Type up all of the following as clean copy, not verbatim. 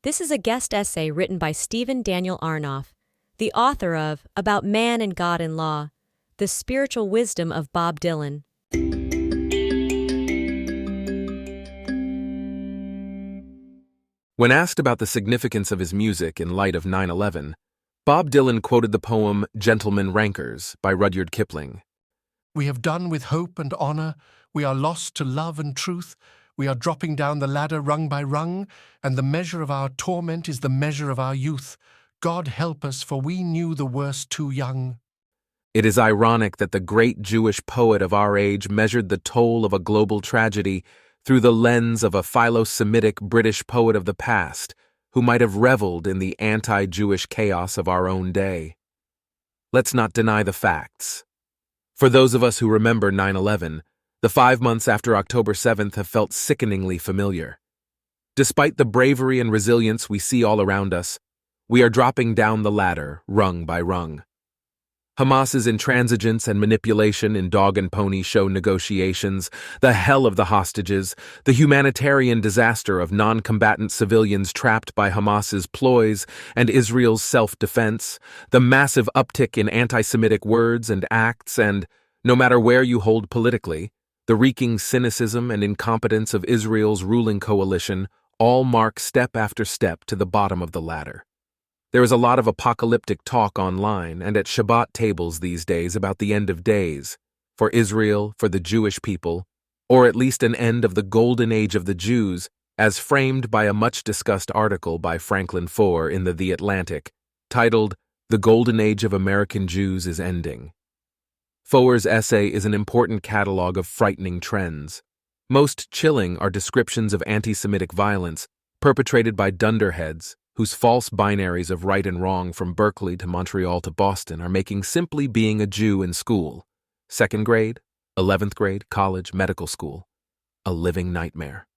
This is a guest essay written by Stephen Daniel Arnoff, the author of About Man and God and Law, The Spiritual Wisdom of Bob Dylan. When asked about the significance of his music in light of 9/11, Bob Dylan quoted the poem Gentleman Rankers by Rudyard Kipling. We have done with hope and honor, we are lost to love and truth, we are dropping down the ladder rung by rung, and the measure of our torment is the measure of our youth. God help us, for we knew the worst too young. It is ironic that the great Jewish poet of our age measured the toll of a global tragedy through the lens of a Philo-Semitic British poet of the past, who might have reveled in the anti-Jewish chaos of our own day. Let's not deny the facts. For those of us who remember 9/11, the 5 months after October 7th have felt sickeningly familiar. Despite the bravery and resilience we see all around us, we are dropping down the ladder, rung by rung. Hamas's intransigence and manipulation in dog and pony show negotiations, the hell of the hostages, the humanitarian disaster of non-combatant civilians trapped by Hamas's ploys and Israel's self-defense, the massive uptick in anti-Semitic words and acts, and, no matter where you hold politically, the reeking cynicism and incompetence of Israel's ruling coalition all mark step after step to the bottom of the ladder. There is a lot of apocalyptic talk online and at Shabbat tables these days about the end of days, for Israel, for the Jewish people, or at least an end of the golden age of the Jews, as framed by a much-discussed article by Franklin Foer in The Atlantic, titled, "The Golden Age of American Jews is Ending." Foer's essay is an important catalog of frightening trends. Most chilling are descriptions of anti-Semitic violence perpetrated by dunderheads whose false binaries of right and wrong from Berkeley to Montreal to Boston are making simply being a Jew in school, 2nd grade, 11th grade, college, medical school, a living nightmare.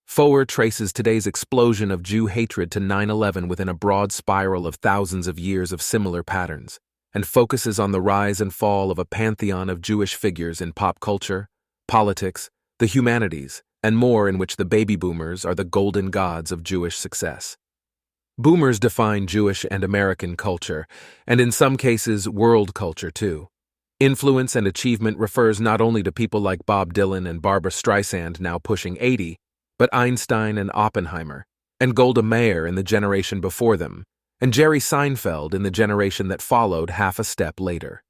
Foer traces today's explosion of Jew hatred to 9/11 within a broad spiral of thousands of years of similar patterns, and focuses on the rise and fall of a pantheon of Jewish figures in pop culture, politics, the humanities, and more, in which the baby boomers are the golden gods of Jewish success. Boomers define Jewish and American culture, and in some cases, world culture too. Influence and achievement refers not only to people like Bob Dylan and Barbra Streisand now pushing 80, but Einstein and Oppenheimer, and Golda Meir in the generation before them, and Jerry Seinfeld in the generation that followed half a step later.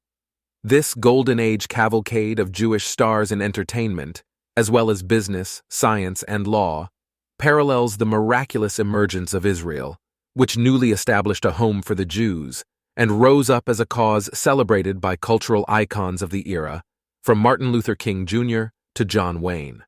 This golden age cavalcade of Jewish stars in entertainment, as well as business, science, and law, parallels the miraculous emergence of Israel, which newly established a home for the Jews, and rose up as a cause celebrated by cultural icons of the era, from Martin Luther King Jr. to John Wayne.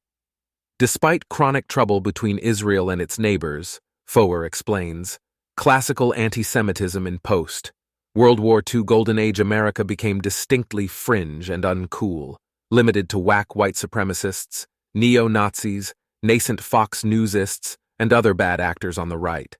Despite chronic trouble between Israel and its neighbors, Foer explains, classical anti-Semitism in post-World War II Golden Age America became distinctly fringe and uncool, limited to whack white supremacists, neo-Nazis, nascent Fox Newsists, and other bad actors on the right.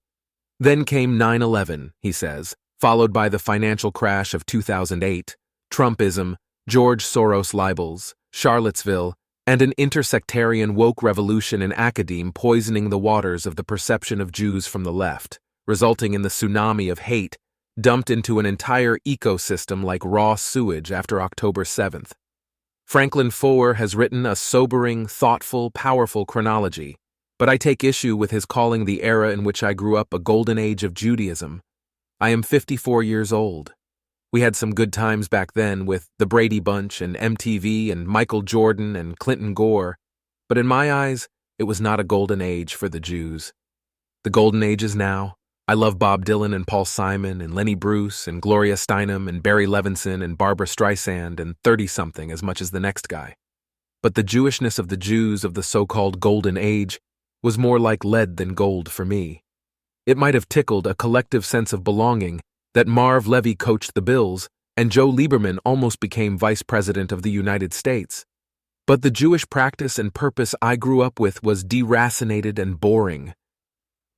Then came 9/11, he says, followed by the financial crash of 2008, Trumpism, George Soros libels, Charlottesville, and an intersectarian woke revolution in academe poisoning the waters of the perception of Jews from the left, resulting in the tsunami of hate dumped into an entire ecosystem like raw sewage after October 7th. Franklin Foer has written a sobering, thoughtful, powerful chronology, but I take issue with his calling the era in which I grew up a golden age of Judaism. I am 54 years old. We had some good times back then with the Brady Bunch and MTV and Michael Jordan and Clinton Gore, but in my eyes, it was not a golden age for the Jews. The golden age is now. I love Bob Dylan and Paul Simon and Lenny Bruce and Gloria Steinem and Barry Levinson and Barbra Streisand and 30-something as much as the next guy. But the Jewishness of the Jews of the so-called golden age was more like lead than gold for me. It might have tickled a collective sense of belonging that Marv Levy coached the Bills and Joe Lieberman almost became vice president of the United States. But the Jewish practice and purpose I grew up with was deracinated and boring.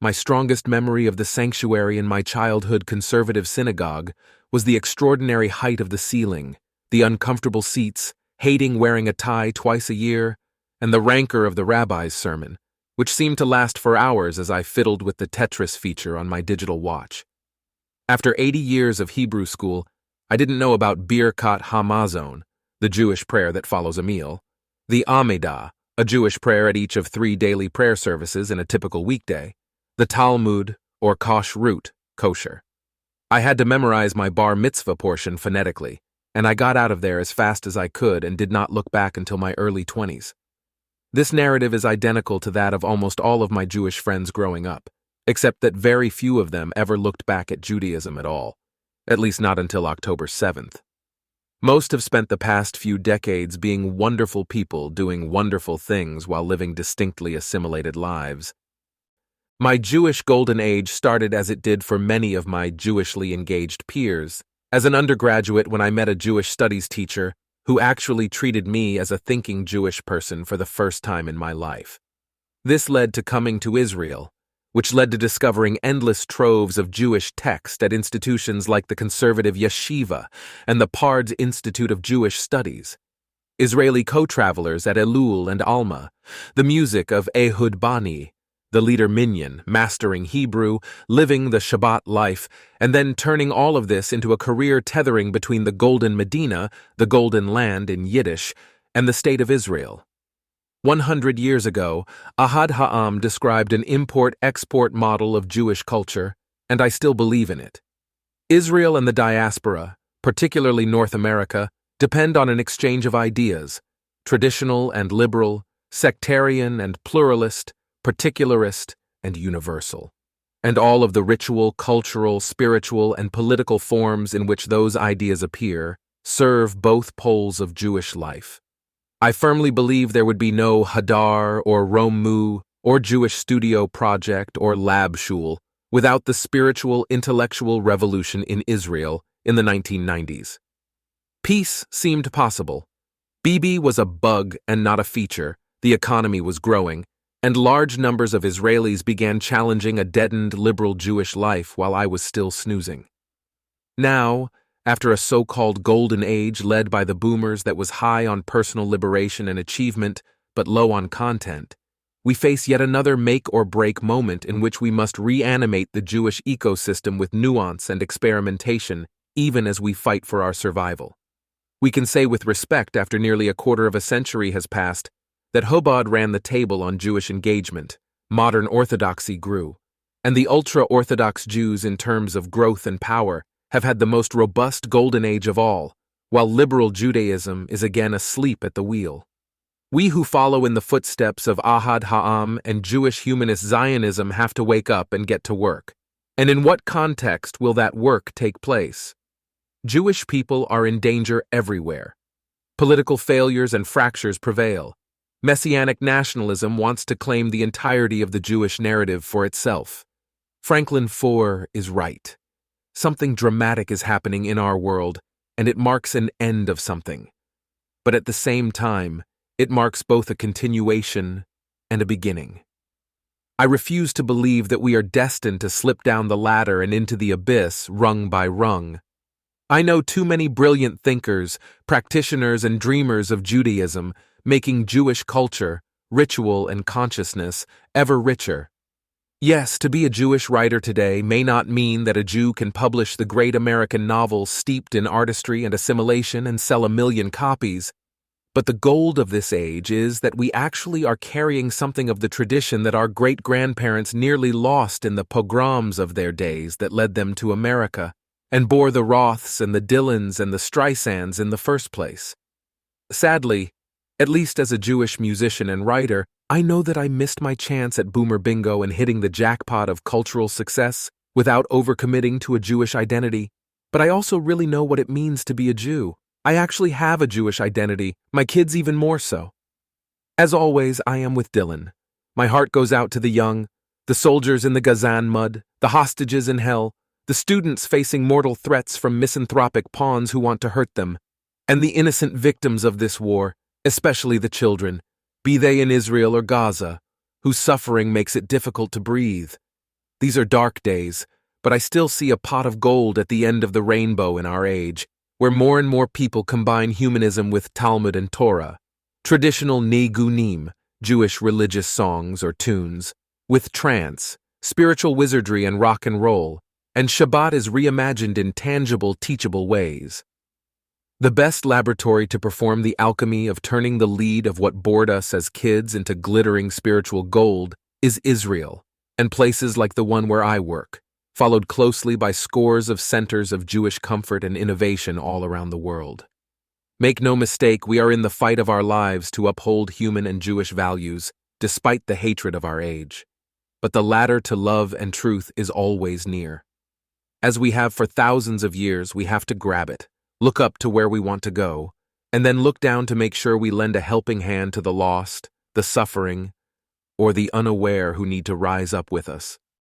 My strongest memory of the sanctuary in my childhood conservative synagogue was the extraordinary height of the ceiling, the uncomfortable seats, hating wearing a tie twice a year, and the rancor of the rabbi's sermon, which seemed to last for hours as I fiddled with the Tetris feature on my digital watch. After 80 years of Hebrew school, I didn't know about Birkat Hamazon, the Jewish prayer that follows a meal, the Amidah, a Jewish prayer at each of 3 daily prayer services in a typical weekday, the Talmud, or Kashrut, kosher. I had to memorize my bar mitzvah portion phonetically, and I got out of there as fast as I could and did not look back until my early 20s. This narrative is identical to that of almost all of my Jewish friends growing up, except that very few of them ever looked back at Judaism at all, at least not until October 7th. Most have spent the past few decades being wonderful people doing wonderful things while living distinctly assimilated lives. My Jewish golden age started as it did for many of my Jewishly engaged peers, as an undergraduate when I met a Jewish studies teacher who actually treated me as a thinking Jewish person for the first time in my life. This led to coming to Israel, which led to discovering endless troves of Jewish text at institutions like the conservative Yeshiva and the Pard's Institute of Jewish Studies, Israeli co-travelers at Elul and Alma, the music of Ehud Bani, the leader Minyan, mastering Hebrew, living the Shabbat life, and then turning all of this into a career tethering between the Golden Medina, the Golden Land in Yiddish, and the State of Israel. 100 years ago, Ahad Ha'am described an import-export model of Jewish culture, and I still believe in it. Israel and the diaspora, particularly North America, depend on an exchange of ideas, traditional and liberal, sectarian and pluralist, particularist and universal, and all of the ritual, cultural, spiritual, and political forms in which those ideas appear serve both poles of Jewish life. I firmly believe there would be no Hadar or Romu or Jewish Studio Project or Lab Shul without the spiritual intellectual revolution in Israel in the 1990s. Peace seemed possible. Bibi was a bug and not a feature, the economy was growing, and large numbers of Israelis began challenging a deadened liberal Jewish life while I was still snoozing. Now, after a so-called golden age led by the boomers that was high on personal liberation and achievement but low on content, we face yet another make-or-break moment in which we must reanimate the Jewish ecosystem with nuance and experimentation even as we fight for our survival. We can say with respect after nearly a quarter of a century has passed that Chabad ran the table on Jewish engagement, modern orthodoxy grew, and the ultra-Orthodox Jews in terms of growth and power have had the most robust golden age of all, while liberal Judaism is again asleep at the wheel. We who follow in the footsteps of Ahad Ha'am and Jewish humanist Zionism have to wake up and get to work. And in what context will that work take place? Jewish people are in danger everywhere. Political failures and fractures prevail. Messianic nationalism wants to claim the entirety of the Jewish narrative for itself. Franklin Foer is right. Something dramatic is happening in our world, and it marks an end of something. But at the same time, it marks both a continuation and a beginning. I refuse to believe that we are destined to slip down the ladder and into the abyss rung by rung. I know too many brilliant thinkers, practitioners, and dreamers of Judaism making Jewish culture, ritual, and consciousness ever richer. Yes, to be a Jewish writer today may not mean that a Jew can publish the great American novel steeped in artistry and assimilation and sell 1 million copies, but the gold of this age is that we actually are carrying something of the tradition that our great-grandparents nearly lost in the pogroms of their days that led them to America, and bore the Roths and the Dylans and the Streisands in the first place. Sadly, at least as a Jewish musician and writer, I know that I missed my chance at Boomer Bingo and hitting the jackpot of cultural success without overcommitting to a Jewish identity, but I also really know what it means to be a Jew. I actually have a Jewish identity, my kids even more so. As always, I am with Dylan. My heart goes out to the young, the soldiers in the Gazan mud, the hostages in hell, the students facing mortal threats from misanthropic pawns who want to hurt them, and the innocent victims of this war, especially the children, be they in Israel or Gaza, whose suffering makes it difficult to breathe. These are dark days, but I still see a pot of gold at the end of the rainbow in our age, where more and more people combine humanism with Talmud and Torah, traditional Nigunim, Jewish religious songs or tunes, with trance, spiritual wizardry and rock and roll, and Shabbat is reimagined in tangible, teachable ways. The best laboratory to perform the alchemy of turning the lead of what bored us as kids into glittering spiritual gold is Israel, and places like the one where I work, followed closely by scores of centers of Jewish comfort and innovation all around the world. Make no mistake, we are in the fight of our lives to uphold human and Jewish values, despite the hatred of our age. But the ladder to love and truth is always near. As we have for thousands of years, we have to grab it, look up to where we want to go, and then look down to make sure we lend a helping hand to the lost, the suffering, or the unaware who need to rise up with us.